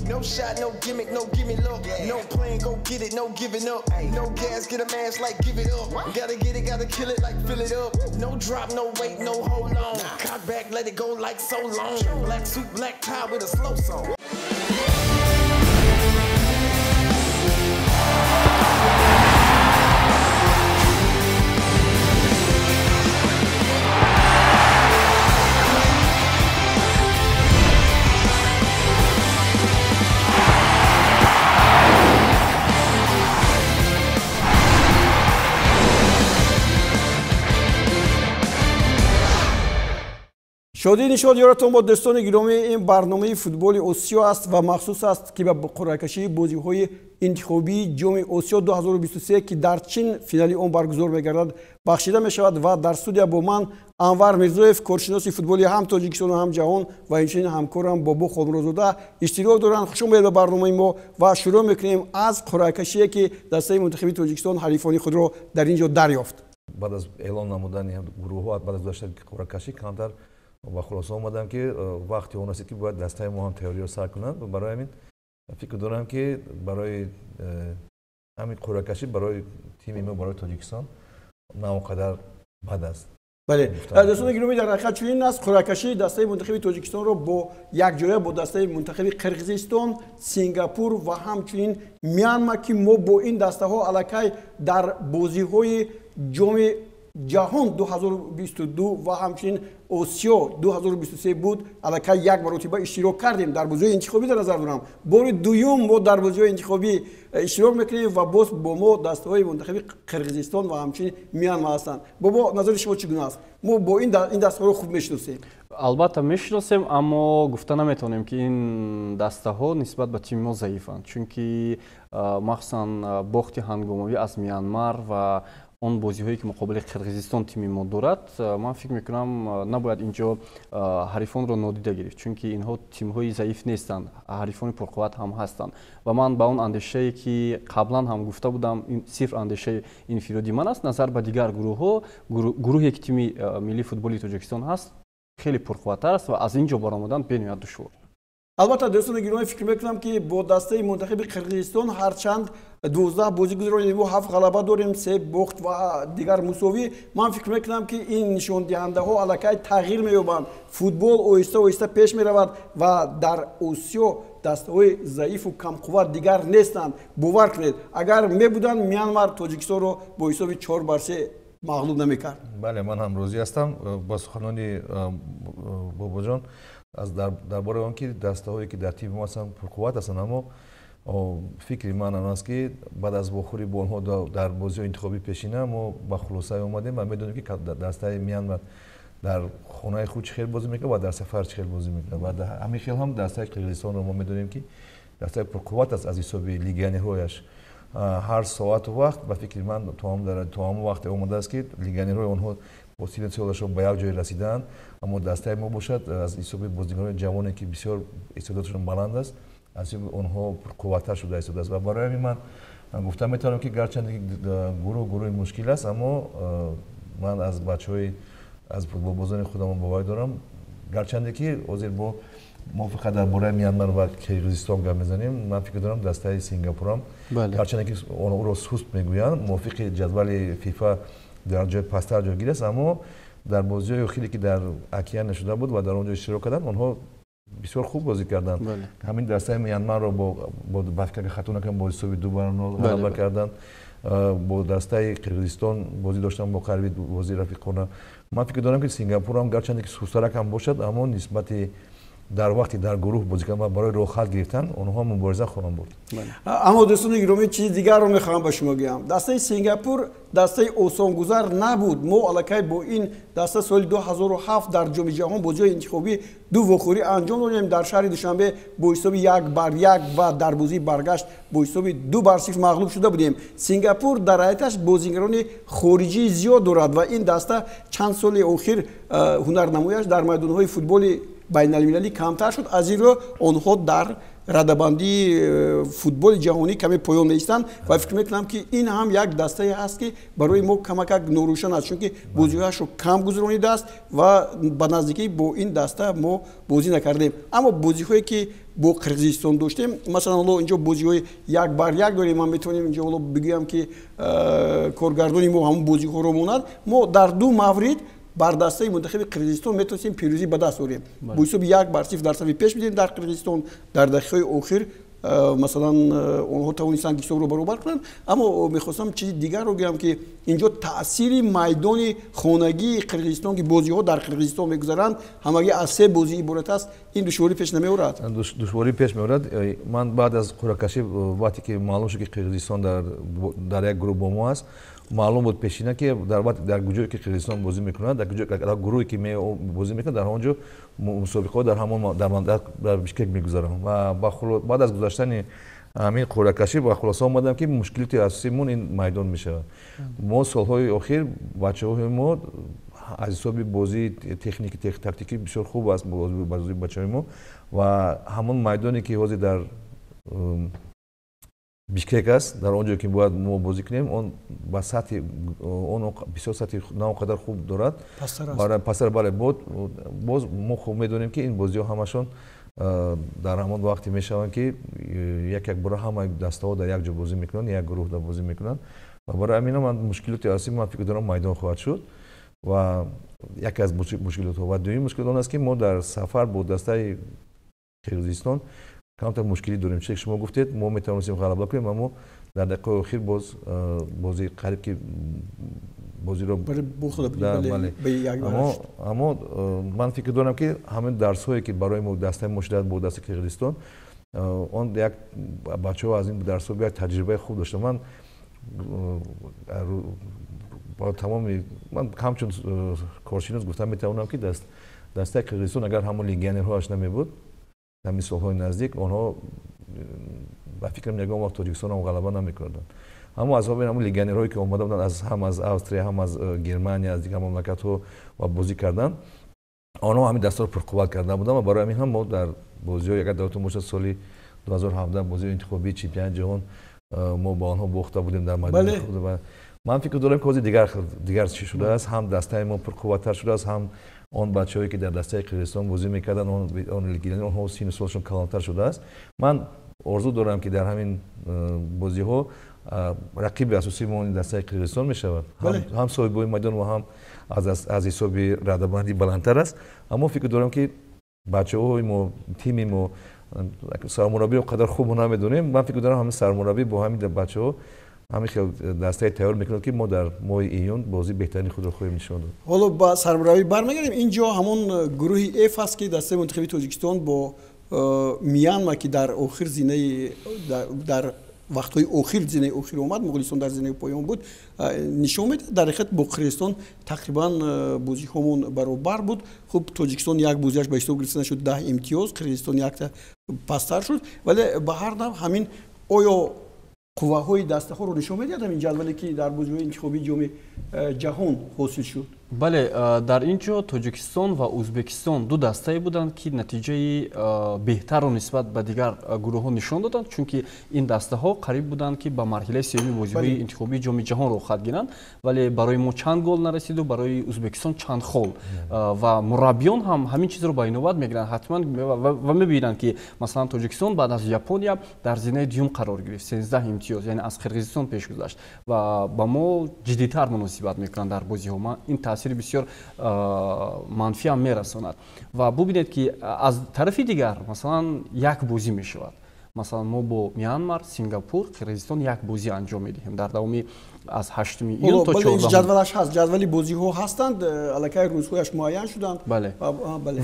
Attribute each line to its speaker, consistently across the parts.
Speaker 1: No shot, no gimmick, no gimme look. No plan, go get it, no giving up. No gas, get a mask like give it up. Gotta get it, gotta kill it like fill it up. No drop, no wait, no hold on. Cock back, let it go like so long. Black suit, black tie with a slow song.
Speaker 2: شادی نشاد یارتون با دوستان گرامی این برنامه فوتبال آسیا است و مخصوص است که به قرعه کشی بازی‌های انتخابی جام آسیا 2023 که در چین فینالی آن برگزار می‌گردد بخشیده می‌شود و در استودیو با من انور میرزایف کارشناس فوتبالی هم تاجیکستان و هم جهان و همچنین همکارم بابو خامرازاده اشتراک دارند. خوش اومدید به برنامه ما و شروع می‌کنیم از قرعه کشی که دسته منتخبی تاجیکستان حریفان خود را در اینجا دریافت.
Speaker 3: بعد از اعلام نمودن گروه‌ها بعد از داشتن قرعه کشی کمتر و خلاصه اومدم که وقتی اون است که باید دسته ما هم تئوری رو سر کنند و برای همین فکر دارم که برای همین قرعه کشی برای تیم ما برای تاجیکستان نه اونقدر بد است.
Speaker 2: بله دوستان گرامی در حقیقت چنین است قرعه کشی دسته منتخب تاجیکستان رو با یک جایه با دسته منتخب قرقیزستان، سنگاپور و همچنین میانمار که ما با این دسته ها الکی در بازی های جام جهان 2022 و همچنین آسیا 2023 بود الکی یک مرتبه اشتراک کردیم در بازی انتخابی در نظر دارم بار دوم ما در بازی انتخابی اشتراک میکنیم و باز با ما دسته های منتخب قرقیزستان و همچنین میانمار هستند. بابا نظر شما چگونه است؟ ما با این دسته ها رو خوب میشناسیم.
Speaker 4: البته میشناسیم اما گفته نمیتونیم که این دسته ها نسبت به تیم ما ضعیفند چونکه مخصوصا باخت هنگاموی از میانمار و اون بازی‌هایی که مقابل قرقیزستان تیم ما دارد من فکر می‌کنم نباید اینجا حریفان رو نادیده گرفت چونکه اینها تیم‌های ضعیف نیستند حریفان پرقوت هم هستند و من با اون اندیشه‌ای که قبلا هم گفته بودم این صفر اندیشه انفرادی من است نظر به دیگر گروه‌ها گروهی که تیم ملی فوتبالی تاجیکستان هست خیلی پرقوت‌تر است و از اینجا برآمدن بنیاد دشوار.
Speaker 2: البته دوستان گرامی فکر میکنم که با دسته منتخب قرقیزستان هرچند 12 بازی گذروندیم و 7 غلبه داریم 3 باخت و دیگر مساوی من فکر میکنم که این نشان دهنده ها الکی تغییر مییابند فوتبال آهسته آهسته پیش میرود و در آسیا دسته های ضعیف و کم قوت دیگر نیستند. باور کنید اگر میبودن میانمار تاجیکستان رو با حساب 4-3 مغلوب نمیکرد.
Speaker 3: بله من هم راضی هستم با سخنان بابا جان از درباره اون که دسته هایی که در تیم ما هستن پرقوت هستن اما فکری من است که بعد از بخوری بال ها در بازی انتخابی پیشینه ما با خلاصه اومدیم و میدونیم که دسته میانمار در خونه خود چه بازی میکنه و در سفر چه بازی میکنه و همین خیلی هم دسته قرقیزستان رو ما میدونیم که دسته پرقوت است از حساب لیگانی رویش هر ساعت و وقت با فکر من تمام وقت اومده است که لیگانی روی اونها با پتانسیلشون به یک جای رسیدن اما دسته ما باشد از حساب بازیکنان جوانی که بسیار استعدادشون بلند است از اونها قوت‌تر شده است و برای همین من گفتم میتونم که گرچند گروه مشکل است اما من از بچهای از فوتبال بازان خودم باور دارم گرچند که حاضر با ما فقط درباره میانمار و قرقیزستان گپ میزنیم من فکر دارم دسته سنگاپور هم گرچند که اون رو سوست میگویند موافق جدول فیفا در جای پستر جایگیر است اما در بازی‌های خیلی که در اکیان نشده بود و در اونجا اشتراک کردن اونها بسیار خوب بازی کردن. همین دسته میانمار رو با بافکر خاتون که با حساب 2-0 غلبه کردن با دسته قرقیزستان بازی داشتن با غربی بازی رفیقانه من فکر دارم که سنگاپور هم گرچند که سوسترک هم باشد اما نسبت در وقتی در گروه بازی کردن و برای روخت گرفتن اونها مبارزه خواهند بود.
Speaker 2: اما دوستان گرامی چیز دیگر رو میخوام به شما بگم دسته سنگاپور دسته آسانگذر نبود ما الکی با این دسته سال 2007 در جام جهان بازی انتخابی دو وخوری انجام دادیم در شهر دوشنبه با حساب 1-1 و در بازی برگشت با حساب 2-0 مغلوب شده بودیم. سنگاپور در حیاتش بازیگران خارجی زیاد دارد و این دسته چند سال اخیر هنرنمایش در میدان‌های فوتبال بین المللی کمتر شد از این رو آنها در رده‌بندی فوتبال جهانی کمی پایان می‌ایستند و فکر می‌کنم که این هم یک دسته هست که برای ما کمک نوروشن است چون که بازی‌هاش رو کم گذرانیده است و به نزدیکی با این دسته ما بازی نکردیم اما بازی‌هایی که با قرقیزستان داشتیم مثلا حالا اینجا بازی‌های یک بر یک داریم من میتونیم اینجا حالا بگم که کارگردانی ما همون بازی‌ها رو موند ما در دو مورد بر دسته منتخب قرقیزستان میتونیم پیروزی به دست آوریم با حساب 1-0 در صفی پیش میدیم در قرقیزستان در دقیقه آخر مثلا اونها توانستند حساب رو برابر کنند اما میخواستم چیز دیگر رو بگم که اینجا تاثیر میدان خانگی قرقیزستان که بازی‌ها در قرقیزستان میگذرند همگی از 3 بازی عبارت است این دشواری پیش نمیآورد
Speaker 3: دشواری پیش میآورد من بعد از قرعه‌کشی وقتی که معلوم شد که قرقیزستان در یک گروه با ما است معلوم بود پیشینه که در گروهی که قرقیزستان بازی میکنه در گروهی که بازی میکنه در اونجا مسابقه در همون در بیشکک میگذارم و بعد از گذشتن همین قرعه‌کشی با خلاصه اومدم که مشکلاتی اساسیمون این میدان میشه ما سالهای اخیر بچه‌های ما از حساب بازی تکنیکی تاکتیکی بسیار خوب است بازی بچه‌های ما و همون میدانی که حاضر در بیشکک است در اونجا که باید ما بازی کنیم اون با سطح اون بسیار سطح ناقدر خوب دارد پسر بله بود باز ما خوب میدونیم که این بازی ها همشون در همون وقتی میشوند که یک بار همه دسته ها در یک جا بازی میکنن یک گروه در بازی میکنن و برای همین من مشکلات اصلی من فکر دارم میدان خواهد شد و یکی از مشکلات ها و دومین مشکل اون است که ما در سفر با دسته قرقیزستان کمتر مشکلی داریم چه شما گفتید ما میتونیم غلبه کنیم اما در دقیقه اخیر بازی قریب که بازی رو اما من فکر دارم که همین درس هایی که برای ما دسته مشدد با دسته قرقیزستان اون یک بچه‌ها از این درس ها یک تجربه خوب داشتم من با تمام من همچون کارشناس گفتم میتونم که دسته قرقیزستان اگر همون لیگیونرهاش نمیبود در سالهای نزدیک آنها با فکر نگاه وقت تاجیکستان هم غلبه نمیکردن اما از همون لیگیونرهایی که اومده بودن هم از استرالیا هم از گرمانیا از دیگر مملکت‌ها و بازی کردن آنها همین دسته رو پرقوت کرده بودن و برای همین هم ما در بازی‌های اگر دادتون باشه سالی 2017 بازی انتخابی چمپیون جهان ما با آنها باخته بودیم در میدان خود و من فکر دارم که بازی دیگر چی شده است هم دسته ما پرقوت‌تر شده است هم اون بچه‌هایی که در دسته قرقیزستان بازی می‌کردن اون لیگیون اونها سین سالشون کلانتر شده است من آرزو دارم که در همین بازی‌ها رقیب اساسی ما دسته قرقیزستان می‌شود هم صاحب میدان و هم از حساب رده‌بندی بلندتر است اما فکر دارم که بچه‌های ما تیم ما سرمربی رو قدر خوب نمی‌دونیم من فکر دارم همین سرمربی با همین بچه‌ها همین خیلی دسته تیار میکنه که ما در ماه ایون بازی بهترین خود رو خواهیم نشون داد.
Speaker 2: حالا با سرمربی برمیگردیم اینجا همون گروه اف است که دسته منتخبی تاجیکستان با میانمار که در آخر زینه در وقت‌های آخر زینه آخر اومد مغولستان در زینه پایان بود نشون میده در حقیقت با قرقیزستان تقریبا بازی همون برابر بود خب تاجیکستان یک بازیش به حساب رسیده شد 10 امتیاز قرقیزستان یک تا پستر شد ولی به هر نحو همین آیا قواهای دسته ها رو نشون میدهد این جدولی که در بازی‌های انتخابی جام جهان حاصل شد
Speaker 4: بله در اینجا تاجیکستان و ازبکستان دو دسته بودند که نتیجه بهتر و نسبت به دیگر گروه ها نشان دادند چون که این دسته ها قریب بودند که به مرحله سوم بازی‌های انتخابی جام جهان رو خط گیرند ولی برای ما چند گل نرسید و برای ازبکستان چند خال و مربیان هم همین چیز رو با اینوبت میگیرند حتما و میبینند که مثلا تاجیکستان بعد از ژاپنیا در زینه دوم قرار گرفت 13 امتیاز یعنی از قرقیزستان پیش گذشت و با ما جدی‌تر مناسبت میکنند در بازی‌ها ما این تاثیر بسیار منفی هم میرساند و ببینید که از طرف دیگر مثلا یک بازی میشود مثلا ما با میانمار سنگاپور قرقیزستان یک بازی انجام میدیم در داومی از 8 ایون تا 14
Speaker 2: جدولش هست جدولی بازی ها هستند الکی روزهایش معین شدند
Speaker 4: بله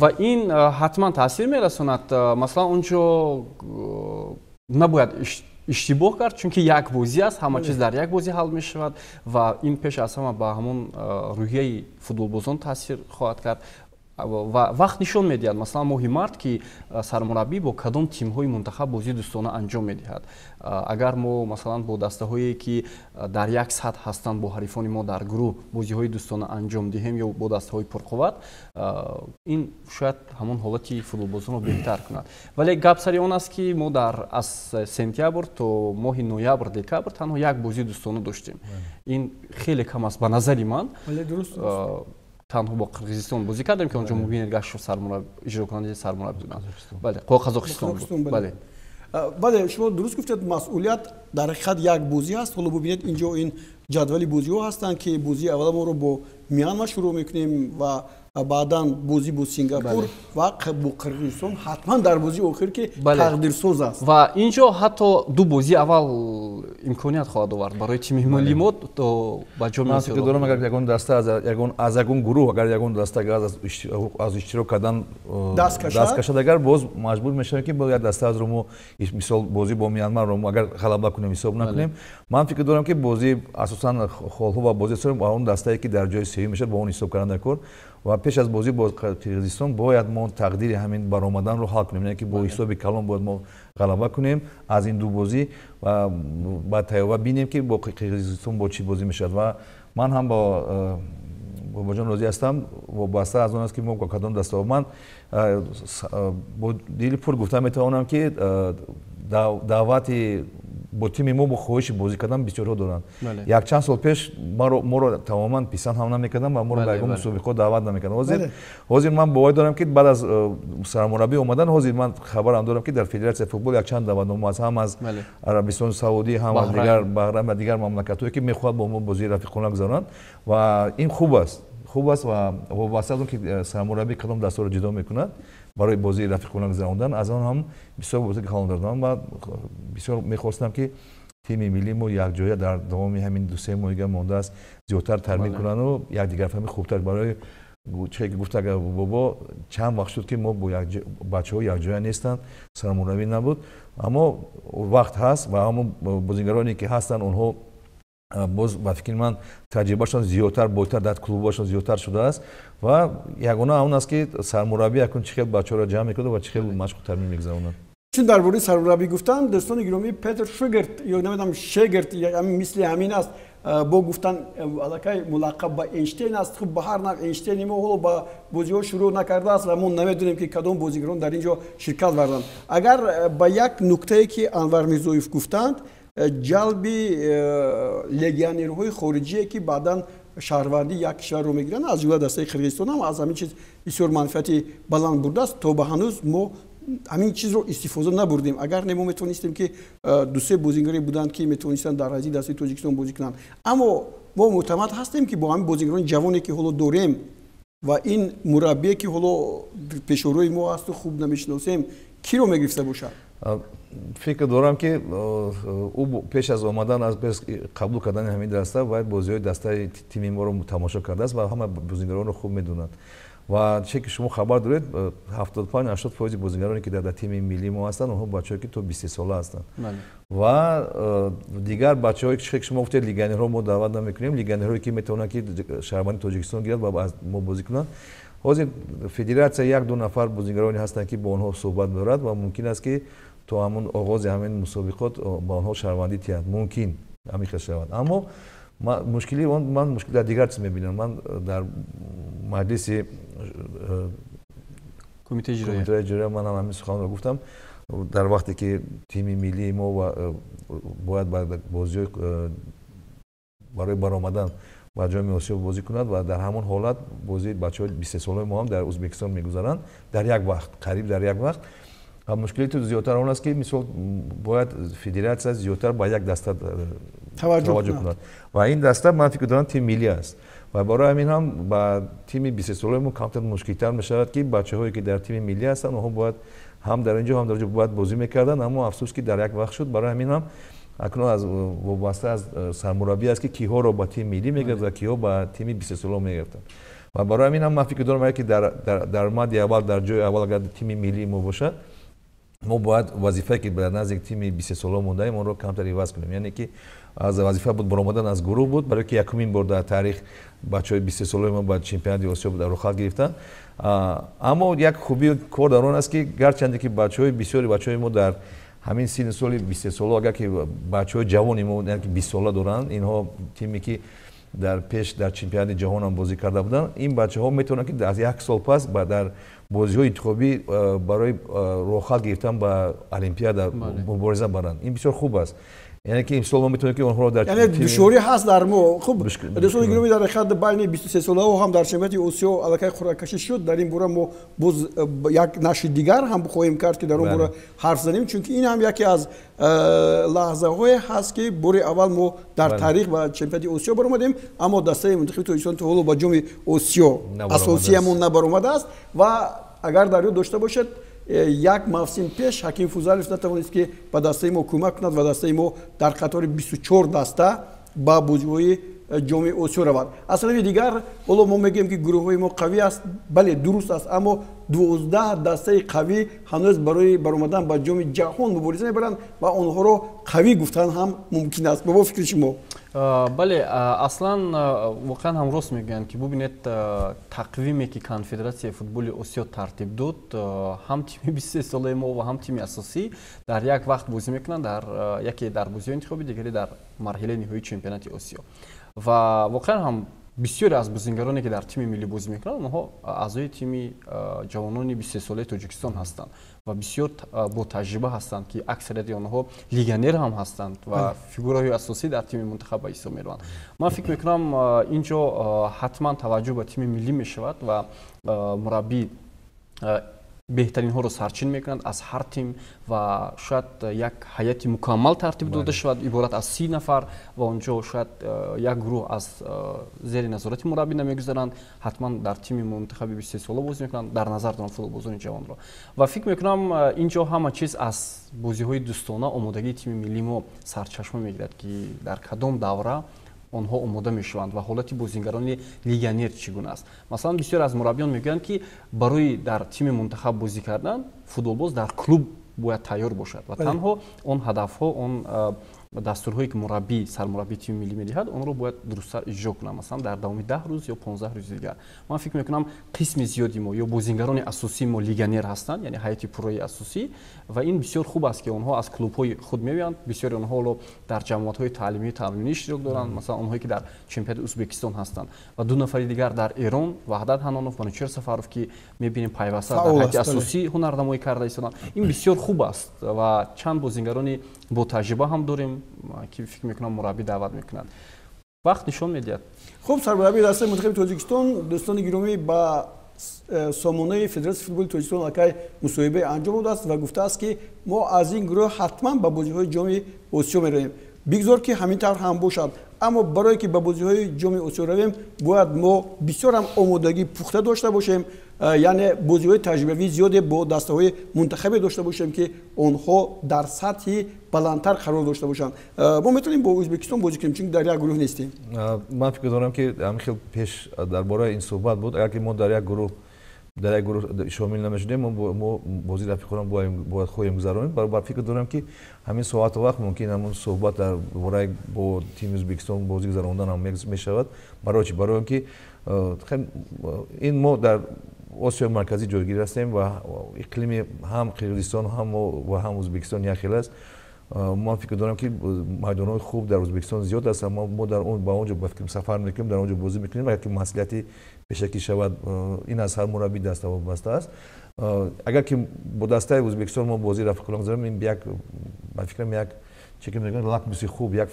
Speaker 4: و این حتما تاثیر میرساند مثلا اونجا نباید اشتباه کرد چون که یک بازی است همه چیز در یک بازی حل می شود و این پیش از همه با همون روحیه فوتبالبازان تاثیر خواهد کرد و وقت نشون میدهد مثلا ماهی مارد که سرمربی با کدام تیم های منتخب بازی دوستانه انجام میدهد اگر ما مثلا با دسته هایی که در یک سطح هستند با حریفان ما در گروه بازی های دوستانه انجام دهیم یا با دسته های پرقوت این شاید همون حالت فوتبالبازان رو بهتر کند ولی گپ سر آن است که ما در از سپتامبر تا ماه نوامبر دکامبر تنها یک بازی دوستانه داشتیم این خیلی کم است به نظر من танҳо бо Қирғизистон бозӣ кардем ки онҷо Мубин Эргашев иҷрокунандаи сармураббӣ буданд. Бале, Қозоқистон буд. Бале.
Speaker 2: бале шумо дуруст гуфтед масъулият дар ҳақиқат як бозӣ аст. ҳоло бубинед инҷо ин ҷадвали бозиҳо ҳастанд ки бозии аввала моро бо Мианма шурӯъ мекунем ва баъдан бозӣ бо Сингапур ва бо Қирғизистон ҳатман дар бозии охир ки тақдирсоз аст.
Speaker 4: ва инҷо ҳатто ду бозии аввал имконият хоҳад овард барои тими миллии мо то ба ҷо
Speaker 3: ман фикр дорам агар ягон даста аз ягон гурӯҳ агар ягон даста аз иштирок кардан даст кашад агар боз маҷбур мешавем ки як даста азро мо мисол бозӣ бо Мианмарро агар ғалаба кунем ҳисоб накунем. Ман фикр дорам ки бозӣ асосан холҳо ва бозӣ ба он дастае ки дар ҷои сеюм мешавад ба он ҳисоб кардан дар кор ва пеш аз бозӣ бо Қирғизистон бояд мо тақдири ҳамин баромаданро ҳал кунем, яъне ки бо ҳисоби калон бояд мо ғалаба кунем аз ин ду бозӣ ва ба тайёба бинем ки бо Қирғизистон бо чӣ бозӣ мешавад. Ва ман ҳам бо бобоҷон розӣ ҳастам. Вобаста аз он аст ки мо кадом даста ман бо дили пур гуфта метавонам ки даъвати бо тими мо бо хоҳиши бозӣ кардан бисёрҳо доранд. Якчанд сол пеш моро тамоман писанд ҳам намекарданд ва моро ба ягон мусобиқаҳо даъват намекарданд. ҳозир ман боварӣ дорам ки баъд аз сармураббӣ омадан ҳозир ман хабарам дорам ки дар федератсияи футбол якчанд даъватнома аст, ҳам аз Арабистони Саудӣ, ҳам аз Баҳрайн ва дигар мамлакатҳое ки мехоҳанд бо мо бозии рафиқона гузаронанд ва ин хуб аст ва вобаста аз он ки сармураббӣ кадом дастаро ҷудо мекунад барои бозии рафиқона гузарондан аз он ҳам бисёр бозӣ калон додам ва бисёр мехостам ки тими миллии мо якҷоя дар давоми ҳамин 2-3 моҳига мондааст зиёдтар тармин кунанду якдигарфаҳмӣ хубтар барои чизе ки гуфта бобо чанд вақт шуд ки мо бо бачаҳо якҷоя нестанд, сармураббӣ набуд, аммо вақт ҳаст ва ҳамон бозигароне ки ҳастанд онҳо боз ба фикри ман таҷрибашон зиёдтар бойтар дар клубашон зиёдтар шудааст ва ягона он аст ки сармураббӣ якун чӣ хел бачаҳоро ҷамъ мекунад ва чӣ хел машқу тармин мегузаронад.
Speaker 2: чун дар бораи сармураббӣ гуфтан дӯстони гиромӣ Петр Шегерт ё намедонам Шегерт мисли ҳамин аст бо гуфтан аллакай мулаққаб ба Эйнштейн аст. хуб ба ҳар нав Эйнштейни мо ҳоло ба бозиҳо шурӯъ накардааст ва мо намедонем ки кадом бозигарон дар ин ҷо ширкат варданд. агар ба як нуктае ки Анвар Мирзоев гуфтанд ҷалби легионерҳои хориҷие ки баъдан шаҳрвандии як кишварро мегиранд аз ҷумла дастаи Қирғизистон ҳам аз ҳамин чиз бисёр манфиати баланд бурдааст. то ба ҳанӯз мо ҳамин чизро истифода набурдем. агар не мо метавонистем ки 2-3 бозигаре буданд ки метавонистанд дар ҳаззи дастаи Тоҷикистон бозӣ кунанд, аммо мо мӯътамад ҳастем ки бо ҳамин бозигарони ҷавоне ки ҳоло дорем ва ин мураббие ки ҳоло пешорои мо ҳасту хуб намешиносем киро мегирифта бошад.
Speaker 3: фикр дорам ки ӯ пеш аз омадан аз қабул кардани ҳамин даста бояд бозиҳои дастаи тими моро тамошо кардааст ва ҳама бозигаронро хуб медонад ва чӣ ки шумо хабар доред 75-80% бозигароне ки дар тими миллии мо ҳастанд онҳо бачаҳое ки то 23 сола ҳастанд ва дигар бачаҳое ки чӣ ки шумо гуфтед легионерҳо мо даъват намекунем, легионерҳое ки метавонанд ки шаҳрвандии Тоҷикистон гирад ва аз мо бозӣ кунанд. ҳозир федератсия 1-2 нафар бозигароне ҳастанд ки бо онҳо суҳбат дорад ва мумкин аст ки то ҳамон оғози ҳамин мусобиқот ба онҳо шаҳрвандӣ диҳад, мумкин ҳамин хел шавад. аммо мушкили ман мушкил дар дигар чиз мебинам. ман дар маҷлиси кумитаи иҷроия ман ҳам ҳамин суханро гуфтам дар вақте ки тими миллии мо бояд ба бозиҳои барои баромадан ба ҷоми Осиё бозӣ кунад ва дар ҳамон ҳолат бозии бачаҳои 23 солаи мо ҳам дар Ӯзбекистон мегузаранд дар як вақт, қариб дар як вақт. мушкили то зиёдтар он аст ки мисол бояд федератсия зиёдтар ба як даста таваҷҷӯҳ кунад ва ин даста ман фикр дорам тими миллӣ аст ва барои ҳамин ҳам ба тими 23 солаи мо камтар мушкилтар мешавад ки бачаҳое ки дар тими миллӣ ҳастанд онҳо бояд ҳам дар ин ҷо ҳам дар ҷо бояд бозӣ мекарданд, аммо афсӯс ки дар як вақт шуд. барои ҳамин ҳам акнун аз вобаста аз сармураббӣ аст ки киҳоро ба тими миллӣ мегирад ва киҳо ба тими 23 сола мегирифтанд ва барои ҳамин ҳам ман фикр дорам агар ки дар мадди аввал дар ҷои аввал агар тими миллии мо бошад мо бояд вазифае ки дар назди тими 23 сола мондаем онро камтар иваз кунем, яъне ки аз вазифа буд баромадан аз гурӯҳ буд барое ки якумин бор дар таърих бачаҳои 23 солаи мо ба чемпионати Осиё дар рухат гирифтанд. аммо як хубии кор дар он аст ки гарчанде ки бачаҳои бисёри бачаҳои мо дар ҳамин синни соли 23 сола агар ки бачаҳои ҷавони мо яъне ки 20 сола доранд, инҳо тиме ки дар пеш дар чемпионати ҷаҳон ҳам бозӣ карда буданд, ин бачаҳо метавонанд ки аз як сол пас дар бозиҳои интихобӣ барои роҳхат гирифтан ба олимпиада мубориза баранд. Ин бисёр хуб аст. یعنی که امسال ما میتونیم که اونها رو در
Speaker 2: یعنی دشواری هست در ما. خب دوستان گرامی در حد بین 23 ساله ها هم در چمپیونات آسیا علاقه قرعه کشی شد. در این باره ما باز یک نشر دیگر هم خواهیم کرد که در اون باره حرف زنیم، چون این هم یکی از لحظه های هست که بار اول ما در تاریخ با چمپیونات آسیا برآمدیم، اما دسته منتخب تاجیکستان تا حالا با جام آسیا اساسیمون نبرآمده است و اگر در یاد داشته باشد یک موسم پیش حکیم فوزالف نتوانست که به دسته ما کمک کند و دسته ما در قطار 24 دسته با بازی‌های جام آسیا رود. از طرف دیگر حالا ما میگیم که گروه‌های ما قوی است، بله درست است، اما 12 دسته قوی هنوز برای برآمدن به جام جهان مبارزه می‌برند و آنها رو قوی گفتن هم ممکن است. با فکر شما؟
Speaker 4: بله اصلا واقعا هم راست میگن که ببینید تقویمی که کنفدراسیون فوتبال آسیا ترتیب داد، هم تیم 23 ساله ما و هم تیم اساسی در یک وقت بازی میکنن، در یکی در بازی انتخابی، دیگری در مرحله نهایی چمپیونات آسیا. و واقعا هم بسیاری از بازیگرانی که در تیم ملی بازی میکنن اونها اعضای تیم جوانان 23 ساله تاجیکستان هستند و بسیار با تجربه هستند که اکثریت آنها لیگانر هم هستند و فیگورهای اساسی در تیم منتخب به حساب میروند. من فکر میکنم اینجا حتما توجه به تیم ملی میشود و مربی بهترین ها رو سرچین میکنند از هر تیم و شاید یک هیئت مکمل ترتیب داده شود عبارت از 30 نفر و اونجا شاید یک گروه از زیر نظارت مربی نمیگذارند، حتما در تیم منتخب 23 ساله بازی میکنند، در نظر دارم فوتبالبازان جوان را و فکر میکنم اینجا همه چیز از بازی های دوستانه آمادگی تیم ملی ما سرچشمه میگیرد که در کدام دوره آنها آماده میشوند و حالت بازیگران لیگانر چگونه است. مثلا بسیار از مربیان میگویند که برای در تیم منتخب بازی کردن فوتبالباز در کلوب باید تیار باشد و تنها اون هدف ها، اون دستورهایی که مربی سرمربی تیم ملی میدهد اون رو باید درست اجرا کنند، مثلا در داوم 10 روز یا 15 روز دیگر. من فکر میکنم قسم زیادی ما یا بازیگران اساسی ما لیگانر هستند، یعنی هیئت پروی اساسی و این بسیار خوب است که اونها از کلوب های خود میآیند. بسیار اونها در جمعیت های تعلیمی تمرینی اشتراک دارند، مثلا اونهایی که در چمپیونات ازبکستان هستند و دو نفر دیگر در ایران وحدت حنانوف و نوچر سفرов که میبینیم پیوسته در هیئت اساسی هنرنمایی کرده ایستادند. این بسیار خوب است و چند بازیگران با تجربه هم داریم که فکر میکنم مربی دعوت میکنند. وقت نشون میدهد.
Speaker 2: خب سرمربی دسته منتخب تاجیکستان دوستان گرامی با سامانه فدراسیون فوتبال تاجیکستان لکه مصاحبه انجام داده است و گفته است که ما از این گروه حتما به بازی‌های جام آسیا می‌رویم. بگذار که همین طور هم باشد، اما برای که به بازی‌های جام آسیا رویم باید ما بسیار هم آمادگی پخته داشته باشیم، یعنی بازی‌های تجربی زیاد با دسته‌های منتخب داشته باشیم که آنها در سطح بلندتر قرار داشته باشند. ما میتونیم با ازبکستان بازی کنیم چون در یک گروه نیستیم.
Speaker 3: من فکر دارم که همین خیلی پیش درباره این صحبت بود، اگر که ما در یک گروه شامل نمیشدیم ما بازی رفیقان باید خواهیم گذرانید. برای فکر دارم که همین ساعت وقت ممکن همون صحبت درباره با تیم ازبکستان بازی گذراندن هم میشود. برای چی؟ برای اینکه این ما در آسیا مرکزی جایگیر هستیم و اقلیم هم قرقیزستان و هم ازبکستان یک خیلی است. من فکر دارم که میدان‌های خوب در ازبکستان زیاد است، ما در اون با اونجا سفر میکنیم، در اونجا بازی میکنیم و یک مسئولیتی به شکلی شود این از هر مربی دست وابسته است. اگر که با دسته ازبکستان ما بازی رفیقان گذاریم این یک من فکر میکنم یک چه که میگن لاک خوب یک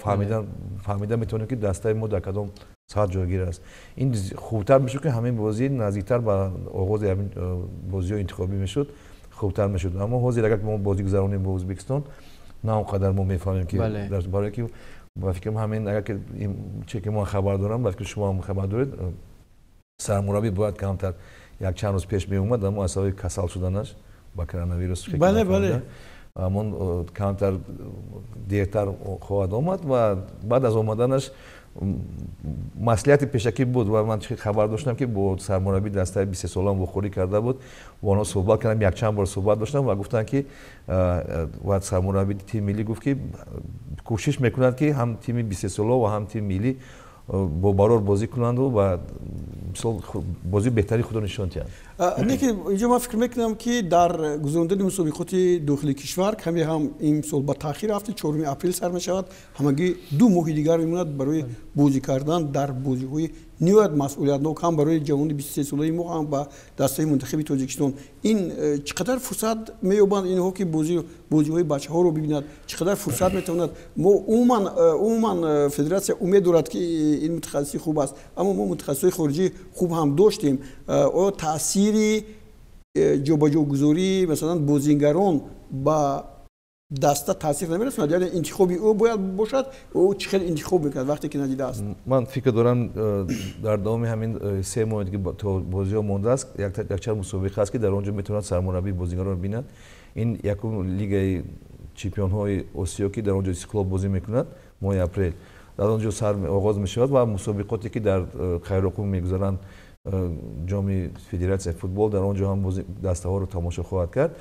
Speaker 3: فهمیدن میتونه که دسته ما در کدام ساعت جایگیر است. این خوبتر میشه که همین بازی نزدیکتر به آغاز همین بازی انتخابی میشد، خوبتر میشد. اما حاضر اگر ما بازی گذرونیم با ازبکستان نه اونقدر ما میفهمیم که برای که با فکر همین اگر که این چه که ما خبر دارم و فکر شما هم خبر دارید سرمربی باید کمتر یک چند روز پیش می اومد، اما اصلا کسل شدنش با کرونا ویروس
Speaker 2: بله
Speaker 3: همون کمتر دیرتر خواهد آمد و بعد از آمدنش مسئولیت پیشکی بود و من خبر داشتم که با سرمربی دسته 20 سالان بخوری کرده بود و اونا صحبت کردم، یک چند بار صحبت داشتم و گفتن که و سرمربی تیم ملی گفت که کوشش میکنند که هم تیم 20 ساله و هم تیم ملی با برار بازی کنند و بازی بهتری خود نشان دهند.
Speaker 2: نیکی اینجا من فکر میکنم که در گذراندن مسابقات داخلی کشور کمی هم این سال با تاخیر رفته، 4 اپریل سر می شود، همگی 2 ماه دیگر میموند برای بازی کردن در بازی‌های ниҳоят масъулиятнок ҳам барои ҷавони 23 солаи мо ҳам ба дастаи мунтахаби тоҷикистон ин чӣ қадар фурсат меёбанд инҳо ки бозиҳои бачаҳоро бибинад чӣ қадар фурсат метавонад мо умуман федератсия умед дорад ки ин мутахассиси хуб аст аммо мо мутахассисои хориҷӣ хуб ҳам доштем оё таъсири ҷобаҷогузории масалан бозингарон ба даста таъсир намерасонад яъне интихоби ӯ бояд бошад ӯ чӣ хел интихоб мекунад вақте ки надидааст
Speaker 3: ман фикр дорам дар давоми ҳамин 3 моҳи ки то бозиҳо мондааст якчанд мусобиқа аст ки дар он ҷо метавонад сармураббии бозингаронро бинад ин якум лигаи чемпионҳои осиё ки дар он ҷо Истиқлол бозӣ мекунад моҳи апрел дар он ҷо оғоз мешавад ва мусобиқоте ки дар Қайроқум мегузаранд ҷоми федератсияи футбол дар он ҷо ҳам дастаҳоро тамошо хоҳад кард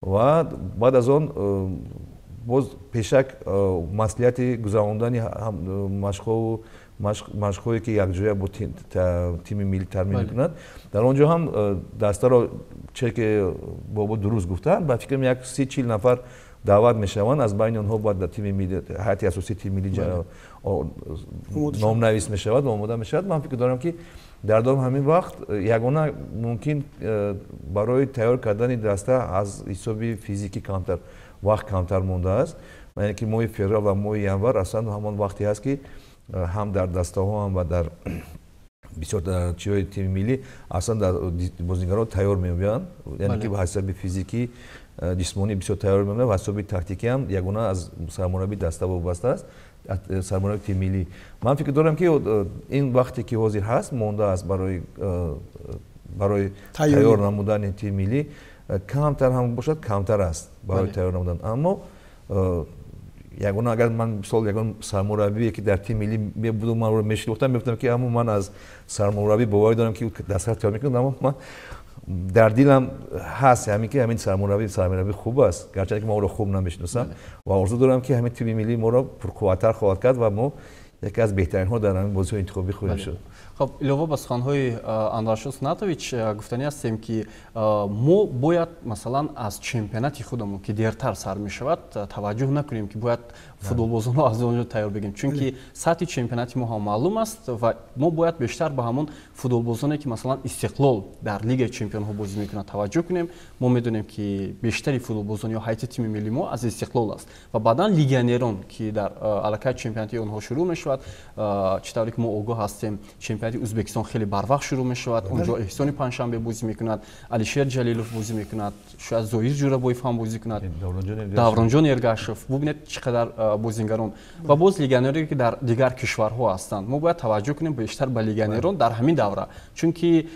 Speaker 3: ва баъд аз он боз пешак маслиҳати гузарондани машқҳое ки якҷоя бо тими миллӣ тармин мекунад дар он ҷо ҳам дастаро че ки бобо дуруст гуфтанд ба фикрам як 30-40 нафар даъват мешаванд аз байни онҳо ба тими миллӣ ҳайати асосии тими миллӣ номнавис мешавад ва омода мешавад ман фикр дорам ки дар давоми ҳамин вақт ягона мумкин барои тайёр кардани даста аз ҳисоби физикӣ камтар вақт камтар мондааст яъне ки моҳи феврал ва моҳи январ аслан ҳамон вақте ҳаст ки ҳам дар дастаҳо ҳам ва дар бисёр чиҳои тими миллӣ аслан бозингарон тайёр меоянд яъне ки ба ҳасаби физикӣ ҷисмонӣ бисёр тайёр меоянд ва ҳасаби тактикӣ ҳам ягона аз сармураббии даста вобаста аст сармураббии тими миллӣ ман фикр дорам ки ин вақте ки ҳозир ҳаст мондааст барои тайёр намудани тими миллӣ камтар ҳам бошад камтар аст барои тайёр намудан аммо ягона агар ман мисол ягон сармураббие ки дар тими миллӣ мебуду манро мешинохтам мегуфтам ки аммо ман аз сармураббӣ боварӣ дорам ки дастаро тайёр мекунад аммо ман дар дилам ҳаст ҳамин ки ҳамин сармураббӣ хуб аст гарчанде ки мо оро хуб намешиносам ва орзу дорам ки ҳамин тими миллӣ моро пурқувваттар хоҳад кард ва мо яке аз беҳтаринҳо дар ҳамин бозиҳои интихобӣ хоҳем шуд
Speaker 4: خب илова ба суханҳои Андрашон Сунатович гуфтанӣ ҳастем ки мо бояд масалан аз чемпионати худамон ки дертар сар мешавад таваҷҷӯҳ накунем ки бояд футболбозонро аз он ҷо тайёр бигирем чунки сатҳи чемпионати мо ҳам маълум аст ва мо бояд бештар ба ҳамон футболбозоне ки масалан Истиқлол дар лигаи чемпионҳо бозӣ мекунад таваҷҷӯҳ кунем мо медонем ки бештари футболбозони ё ҳайати тими миллии мо аз Истиқлол аст ва баъдан легионерон ки дар аллакай чемпионати онҳо шурӯъ мешавад чӣ тавре ки мо огоҳ ҳастем чемпионати Узбекистон хеле барвақт шурӯъ мешавад онҷо Эҳсони Паншанбе бозӣ мекунад Алишер Ҷалилов бозӣ мекунад шояд Зоир Ҷурабоев ҳам бозӣ кунад Давронҷон Эргашев бубинед чӣ қадар бозингарон ва боз легионере ки дар дигар кишварҳо ҳастанд мо бояд таваҷҷӯҳ кунем бештар ба легионерон дар ҳамин давра чунки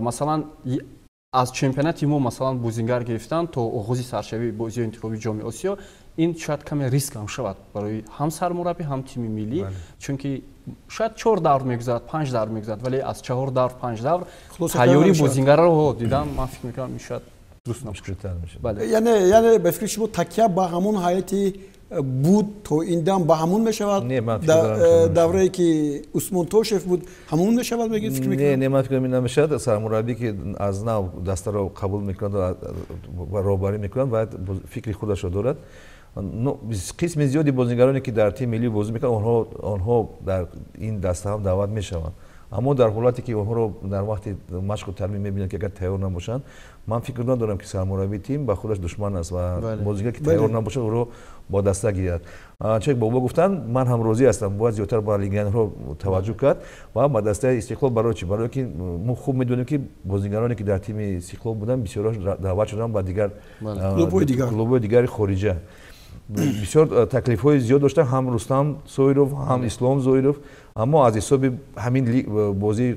Speaker 4: масалан аз чемпионати мо масалан бозингар гирифтан то оғози саршавии бозиҳои интихоби ҷоми Осиё ин шояд каме риск ҳам шавад барои ҳам сармураббӣ ҳам тими миллӣ чунки шояд 4 давр мегузарад 5 давр мегузарад вале аз 4 давр 5 давр тайёри бозингараро дидан ман фикр мекунам ин шояд дуруст намешавад
Speaker 2: яъне ба фикри шумо такя ба ҳамон ҳайати буд то ин дам ба ҳамун мешавад даврае ки Усмон Тошев буд ҳамун мешавад мегӯед фикр мекунам
Speaker 3: не ман фикр намешавад сармураббӣ ки аз нав дастаро қабул мекунад ва роҳбарӣ мекунад бояд фикри худашро дорад қисми зиёди бозингароне ки дар тими миллӣ бозӣ мекунанд онҳо дар ин даста ҳам даъват мешаванд аммо дар ҳолате ки онҳоро дар вақти машқу тармим мебинанд ки агар тайёр набошанд ман фикр надорам ки сармураббии тим ба худаш душман аст ва бозигар ки тайёр набошад ӯро бо даста гирад чун ки бобо гуфтанд ман ҳам розӣ ҳастам бояд зиёдтар ба легионерҳо таваҷҷӯҳ кард ва ба дастаи Истиқлол барои чӣ барое ки мо хуб медонем ки бозингароне ки дар тими Истиқлол буданд бисёраш даъват шуданд ба дигар клубҳои дигари хориҷа бисёр таклифҳои зиёд доштанд ҳам Рустам Соиров ҳам Ислом Зоиров аммо аз ҳисоби ҳамин бозии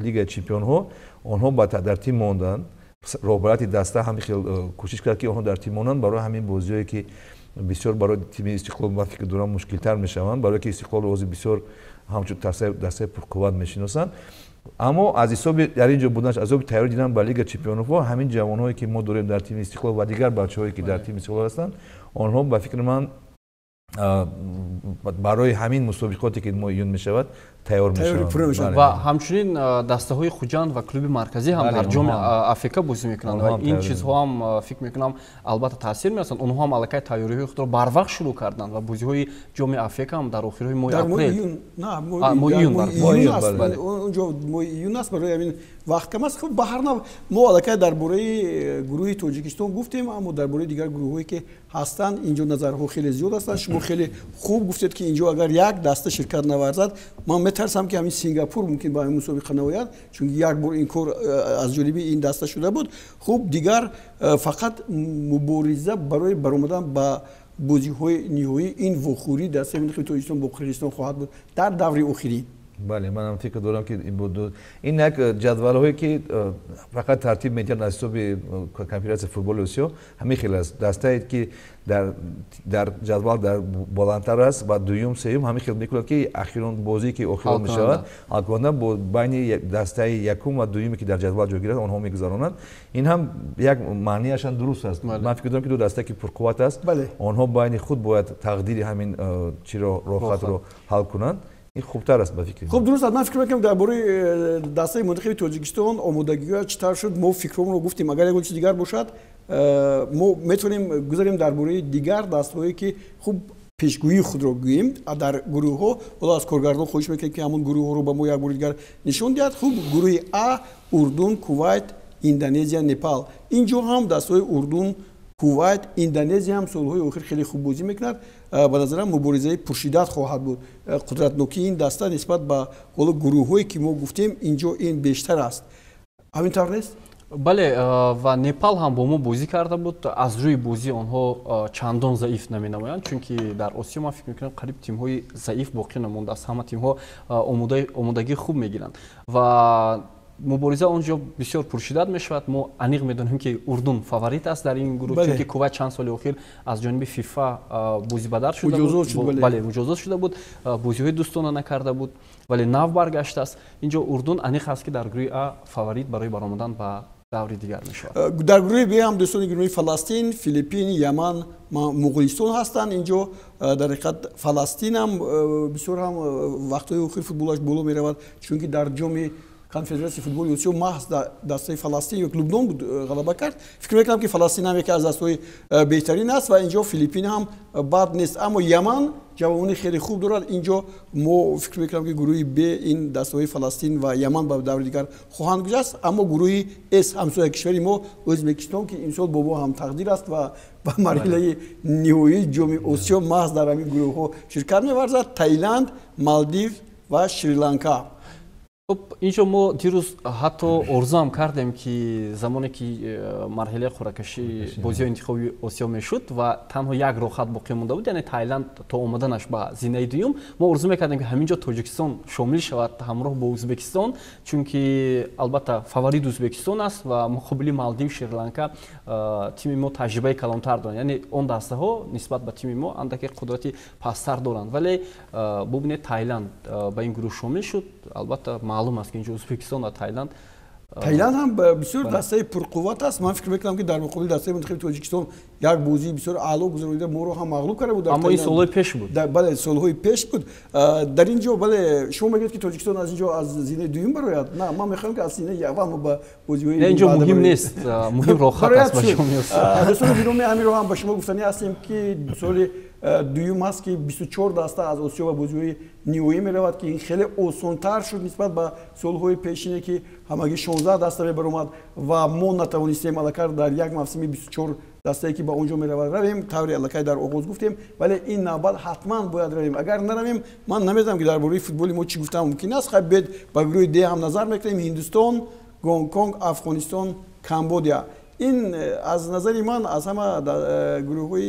Speaker 3: лигаи чемпионҳо онҳо дар тим монданд роҳбарияти даста ҳам хел кӯшиш кард ки онҳо дар тим монанд барои ҳамин бозиҳое ки бисёр барои тими Истиқлол ман фикр дорам мушкилтар мешаванд барое ки Истиқлол ҳозир бисёр ҳамчун дастаи пурқувват мешиносанд аммо аз ҳисоби дар ин ҷо буданаш аз ҳисоби тайёрӣ дидан ба лигаи чемпионҳо ҳамин ҷавонҳое ки мо дорем дар тими Истиқлол ва дигар бачаҳое ки дар тими Истиқлол ҳастанд онҳо ба фикри ман барои ҳамин мусобиқоте ки мо июн мешавад тайёр мешаванд.
Speaker 4: ва ҳамчунин дастаҳои хуҷанд ва клуби марказӣ ҳам дар ҷоми Африка бозӣ мекунанд ва ин чизҳо ҳам фикр мекунам албатта таъсир мерасанд. онҳо ҳам аллакай тайёриҳои худро барвақт шурӯъ карданд ва бозиҳои ҷоми Африка ҳам дар охирҳои моҳи апрел
Speaker 2: онҷо моҳи июн аст. барои ҳамин вақт кам аст. хуб ба ҳар нав мо аллакай дар бораи гурӯҳи Тоҷикистон гуфтем, аммо дар бораи дигар гурӯҳҳое ки ҳастанд инҷо назарҳо хеле зиёд ҳастанд. шумо хеле хуб гуфтед ки инҷо агар як даста ширкат наварзад, ман метарсам ки ҳамин Сингапур мумкин ба ҳамин мусобиқа наояд, чунки як бор ин кор аз ҷониби ин даста шуда буд. хуб дигар фақат мубориза барои баромадан ба бозиҳои ниҳоӣ ин вохӯрӣ дастаи Миллии Тоҷикистон бо Қирғизистон хоҳад буд дар даври охирин.
Speaker 3: бале манам фикр дорам ки ин як ҷадвалҳое ки фақат тартиб метиҳад аз ҳисоби конфедератсияи футболи Осиё ҳамин хел аст. дастае ки дар ҷадвал дар боландтар аст ва дуюм сеюм ҳамин хел мекунад ки ахирон бозие ки охирон мешавад ҳалкунанда бо байни дастаи якум ва дуюме ки дар ҷадвал ҷойгиранд онҳо мегузаронанд. ин ҳам як маънияшан дуруст аст. ман фикр дорам ки ду дастае ки пурқувват аст, онҳо байни худ бояд тақдири ҳамин чиро роҳхатро ҳал кунанд. ин хубтар аст ба фикри.
Speaker 2: хуб дуруст аст. ман фикр мекунам дар бораи дастаи мунтахаби Тоҷикистон омодагиҳояш чӣ тавр шуд, мо фикрҳоро гуфтем. агар ягон чиз дигар бошад, мо метавонем гузарем дар бораи дигар дастҳое ки хуб пешгӯии худро гӯем дар гурӯҳҳо. ҳоло аз коргардон хоҳиш мекунем ки ҳамон гурӯҳҳоро ба мо як бори дигар нишон диҳад. хуб гурӯҳи А Урдун, Кувайт, Индонезия, Непал. инҷо ҳам дастаҳои Урдун, Кувайт, Индонезия ҳам солҳои охир хеле хуб бозӣ мекунад. ба назарам муборизаи пуршиддат хоҳад буд. қудратнокии ин даста нисбат ба ҳоло гурӯҳҳое ки мо гуфтем инҷо ин бештар аст. ҳамин тавр нест?
Speaker 4: бале ва Непал ҳам бо мо бозӣ карда буд. аз рӯи бозӣ онҳо чандон заиф наменамоянд, чунки дар Осиё ман фикр мекунам қариб тимҳои заиф боқӣ намондааст. ҳама тимҳо омодагии хуб мегиранд ва мубориза онҷо бисёр пуршиддат мешавад. мо аниқ медонем ки Урдун фаворит аст дар ин гурӯҳ, чунки Кувайт чанд соли охир аз ҷониби ФИФА бозибадар шуда буд, бале муҷозот шуда буд, бозиҳои дӯстона накарда буд, вале нав баргаштааст. инҷо Урдун аниқ аст ки дар гурӯҳи А фаворит барои баромадан ба даври дигар мешавад.
Speaker 2: дар гурӯҳи Б ҳам дӯстони гурӯҳи Фаластин, Филиппин, Яман, Муғулистон ҳастанд. инҷо дар ҳақиқат Фаластин ҳам бисёр ҳам вақтҳои охир футболаш боло меравад, чунки дар ҷоми конфедератсияи футболи Осиё маҳз дастаи Фаластин ё Лубнон буд ғалаба кард. фикр мекунам ки Фаластин ҳам яке аз дастаҳои беҳтарин аст ва инҷо Филиппин ҳам бад нест. аммо Яман ҷавони хеле хуб дорад. инҷо мо фикр мекунам ки гурӯҳи Б ин дастаҳои Фаластин ва Яман ба даври дигар хоҳанд гузашт. аммо гурӯҳи С ҳамсояи кишвари мо Ӯзбекистон ки имсол бо мо ҳам тақдир аст ва ба марҳилаи ниҳоии ҷоми Осиё маҳз дар ҳамин гурӯҳҳо ширкат меварзад. Таиланд, Малдив ва Шри-Ланка.
Speaker 4: инҷо мо дирӯз ҳатто орзуам кардем ки замоне ки марҳилаи қуръакашӣ бозиҳои интихоби Осиё мешуд ва танҳо як роҳхат боқӣ монда буд, яъне Таиланд то омаданаш ба зинаи дуюм, мо орзу мекардем ки ҳаминҷо Тоҷикистон шомил шавад ҳамроҳ бо Ӯзбекистон, чунки албатта фаворит Ӯзбекистон аст ва муқобили Малдив, Шри-Ланка тими мо таҷрибаи калонтар доранд, яъне он дастаҳо нисбат ба тими мо андаке қудрати пасттар доранд. вале бубинед Таиланд ба ин гурӯҳ шомил шуд. албатта маълум аст ки инҷо Ӯзбекистон ва Таиланд
Speaker 2: ҳам бисёр дастаи пурқувват аст. ман фикр мекунам ки дар муқобили дастаи мунтахаби Тоҷикистон як бозии бисёр аъло гузаронида моро ҳам мағлуб карда буд.
Speaker 4: аммо ин солҳои пеш буд.
Speaker 2: бале солҳои пеш буд. дар ин ҷо бале шумо мегӯед ки Тоҷикистон аз ин ҷо аз зинаи дуюм барояд? на, ман мехоҳам ки аз зинаи аввал мо ба бозиҳои
Speaker 4: инҷо муҳим нест, муҳим роҳхат аст ба шумо меосад.
Speaker 2: дӯстони гироми ҳаминро ҳам ба шумо гуфтанӣ ҳастем ки соли дуюм аст ки 24 даста аз Осиё ба бозиҳои ниҳоӣ меравад ки ин хеле осонтар шуд нисбат ба солҳои пешине ки ҳамагӣ 16 даста мебаромад ва мо натавонистем аллакай дар як мавсими 24 дастае ки ба он ҷо меравад равем. таври аллакай дар оғоз гуфтем, вале ин навбат ҳатман бояд равем. агар наравем, ман намедонам ки дар бораи футболи мо чӣ гуфтан мумкин аст. хай бед ба гурӯҳи Д ҳам назар мекунем. Ҳиндустон, Гонконг, Афғонистон, Камбодия. ин аз назари ман аз ҳама гурӯҳҳои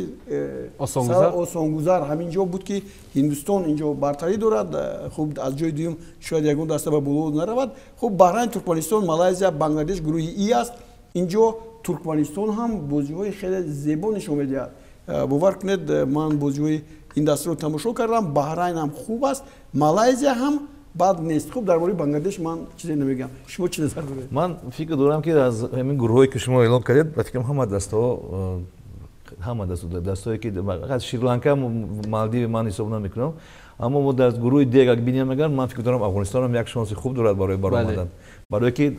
Speaker 2: осонгузар ҳамин ҷо буд ки Ҳиндустон инҷо бартарӣ дорад. хуб аз ҷои дуюм шояд ягон даста ба боло наравад. хуб Баҳрайн, Туркманистон, Малайзия, Бангладеш гурӯҳи И аст. инҷо Туркманистон ҳам бозиҳои хеле зебо нишон медиҳад. бовар кунед, ман бозиҳои ин дастаро тамошо кардам. Баҳрайн ҳам хуб аст. Малайзия ҳам бад нест. хуб дар бораи Бангладеш ман чизе намегӯям. шумо чӣ назар доред?
Speaker 3: ман фикр дорам ки аз ҳамин гурӯҳое ки шумо эълон кардед ба фикрам ҳама дастаҳо ҳама дастое ки фақат Шри-Ланка Малдив ман ҳисоб намекунам аммо мо дар гурӯҳи дег ак бинем агар ман фикр дорам Афғонистонам як шонси хуб дорад барои баромадан барое ки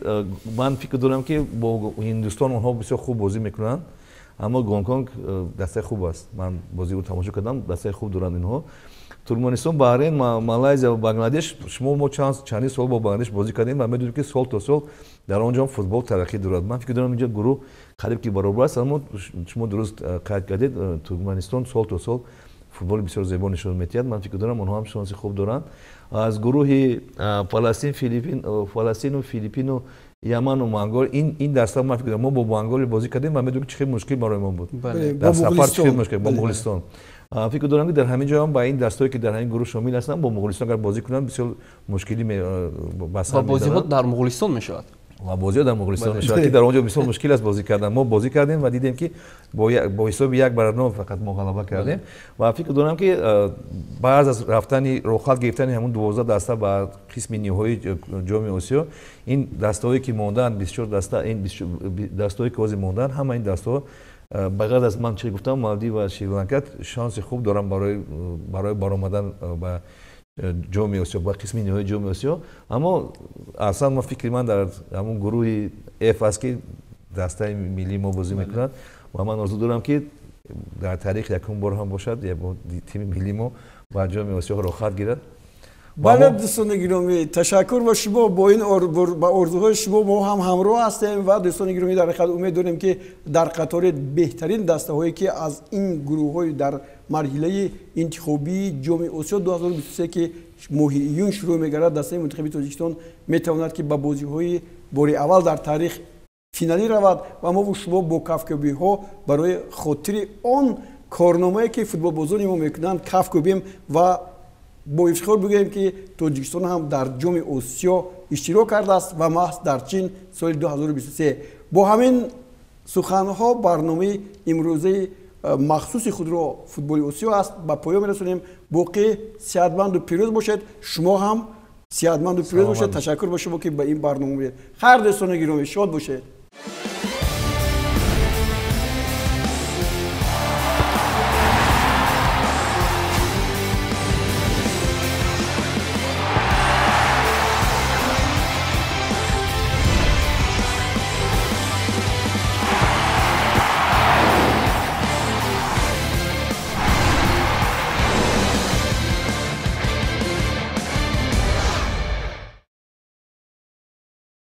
Speaker 3: ман фикр дорам ки бо Ҳиндустон онҳо бисёр хуб бозӣ мекунанд аммо Гонконг дастаи хуб аст ман бозиро тамошо кардам дастаи хуб доранд инҳо Туркманистон Баҳрейн Малайзия ва Бангладеш шумо мо чандин сол бо Бангладеш бозӣ кардем ва медонем ки сол то сол дар он ҷо футбол тараққӣ дорад ман фикр дорам инҷо гурӯҳ қариб ки баробар аст аммо шумо дуруст қайд кардед Туркманистон сол то сол футболи бисёр зебо нишон медиҳад ман фикр дорам онҳо ҳам шонси хуб доранд аз гурӯҳи Фаластину Филиппину Яману Монгол ин даста ман фикр дорам мо бо Монголия бозӣ кардем ва медонем ки чӣ хел мушкил барои мо буд дар сафар чӣ хел мушкил бо Муғулистон фикр дорам ки дар ҳамин ҷо ҳам ба ин дастое ки дар ҳамин гурӯҳ шомил ҳастанд бо Муғулистон агар бозӣ кунанд бисёр мушкилӣ ба сар
Speaker 4: мебаранд ва бозиҳо дар Муғулистон мешавад
Speaker 3: ва бозиҳо дар Муғулистон мешавад ки дар он ҷо бисёр мушкил аст бозӣ кардан мо бозӣ кардем ва дидем ки бо ҳисоби 1-0 фақат мо ғалаба кардем ва фикр дорам ки баъд аз рафтани рохат гирифтани ҳамун 12 даста ба қисми ниҳоии ҷоми Осиё ин дастаҳое ки мондаанд бисёр даста ин дастаҳое ки ҳозир мондаанд ҳама ин дастаҳо ба ғайр аз ман чӣ гуфтам Малдив ва Шри-Ланка шонси хуб доранд барои баромадан ба ҷоми Осиё ба қисми ниҳоии ҷоми Осиё аммо аслан мо фикри ман дар ҳамун гурӯҳи F аст ки дастаи миллии мо бозӣ мекунад ва ман орзу дорам ки дар таърих якум бор ҳам бошад тими миллии мо ба ҷоми Осиё рохат гирад
Speaker 2: бале дӯстони гиромӣ ташаккур ба шумо бо ин ба орзуҳои шумо мо ҳам ҳамроҳ ҳастем ва дӯстони гиромӣ дар ҳақиқат умед дорем ки дар қатори беҳтарин дастаҳое ки аз ин гурӯҳҳои дар марҳилаи интихобии ҷоми Осиё 2023 ки моҳи июн шурӯъ мегардад дастаи мунтахаби Тоҷикистон метавонад ки ба бозиҳои бори аввал дар таърих финалӣ равад ва мо шумо бо кафкӯбиҳо барои хотири он корномае ки футболбозони мо мекунанд кафкӯбем ва бо ифтихор бигӯем ки Тоҷикистон ҳам дар ҷоми Осиё иштирок кардааст ва маҳз дар Чин соли 2023 бо ҳамин суханҳо барномаи имрӯзаи махсуси худро футболи Осиё аст ба поён мерасонем боқӣ сеҳатманду пирӯз бошед шумо ҳам сеҳатманду пирӯз бошед ташаккур ба шумо ки ба ин барнома меоед хайр дӯстони гиромӣ шод бошед.